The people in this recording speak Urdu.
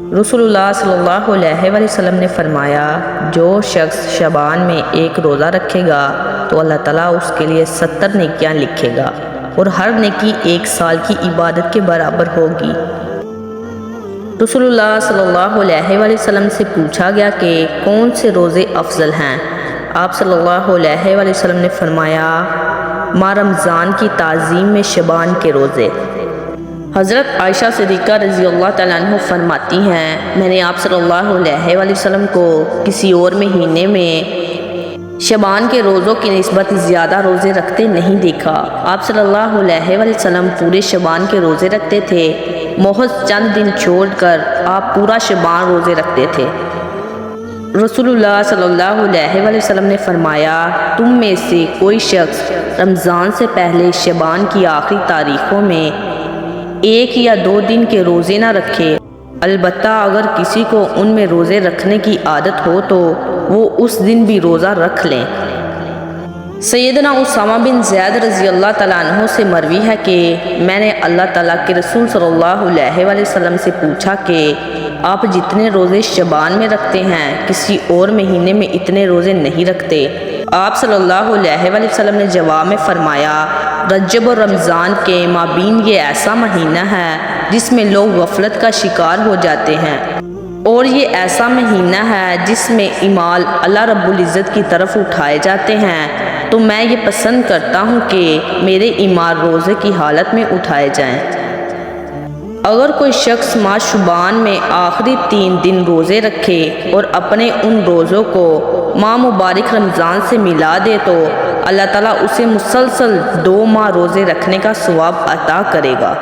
رسول اللہ صلی اللہ علیہ وسلم نے فرمایا، جو شخص شعبان میں ایک روزہ رکھے گا تو اللہ تعالیٰ اس کے لیے 70 نیکیاں لکھے گا اور ہر نیکی 1 سال کی عبادت کے برابر ہوگی۔ رسول اللہ صلی اللہ علیہ وسلم سے پوچھا گیا کہ کون سے روزے افضل ہیں؟ آپ صلی اللہ علیہ وسلم نے فرمایا، ماہ رمضان کی تعظیم میں شعبان کے روزے۔ حضرت عائشہ صدیقہ رضی اللہ تعالیٰ عنہ فرماتی ہیں، میں نے آپ صلی اللہ علیہ وسلم کو کسی اور مہینے میں شعبان کے روزوں کی نسبت زیادہ روزے رکھتے نہیں دیکھا۔ آپ صلی اللہ علیہ وسلم پورے شعبان کے روزے رکھتے تھے، محض چند دن چھوڑ کر آپ پورا شعبان روزے رکھتے تھے۔ رسول اللہ صلی اللہ علیہ وسلم نے فرمایا، تم میں سے کوئی شخص رمضان سے پہلے شعبان کی آخری تاریخوں میں 1 یا 2 دن کے روزے نہ رکھے، البتہ اگر کسی کو ان میں روزے رکھنے کی عادت ہو تو وہ اس دن بھی روزہ رکھ لیں۔ سیدنا اسامہ بن زید رضی اللہ تعالیٰ عنہ سے مروی ہے کہ میں نے اللہ تعالیٰ کے رسول صلی اللہ علیہ وسلم سے پوچھا کہ آپ جتنے روزے شعبان میں رکھتے ہیں کسی اور مہینے میں اتنے روزے نہیں رکھتے؟ آپ صلی اللہ علیہ وسلم نے جواب میں فرمایا، رجب اور رمضان کے مابین یہ ایسا مہینہ ہے جس میں لوگ غفلت کا شکار ہو جاتے ہیں، اور یہ ایسا مہینہ ہے جس میں اعمال اللہ رب العزت کی طرف اٹھائے جاتے ہیں، تو میں یہ پسند کرتا ہوں کہ میرے اعمال روزے کی حالت میں اٹھائے جائیں۔ اگر کوئی شخص ماہ شعبان میں آخری 3 دن روزے رکھے اور اپنے ان روزوں کو ماہ مبارک رمضان سے ملا دے تو اللہ تعالیٰ اسے مسلسل 2 ماہ روزے رکھنے کا ثواب عطا کرے گا۔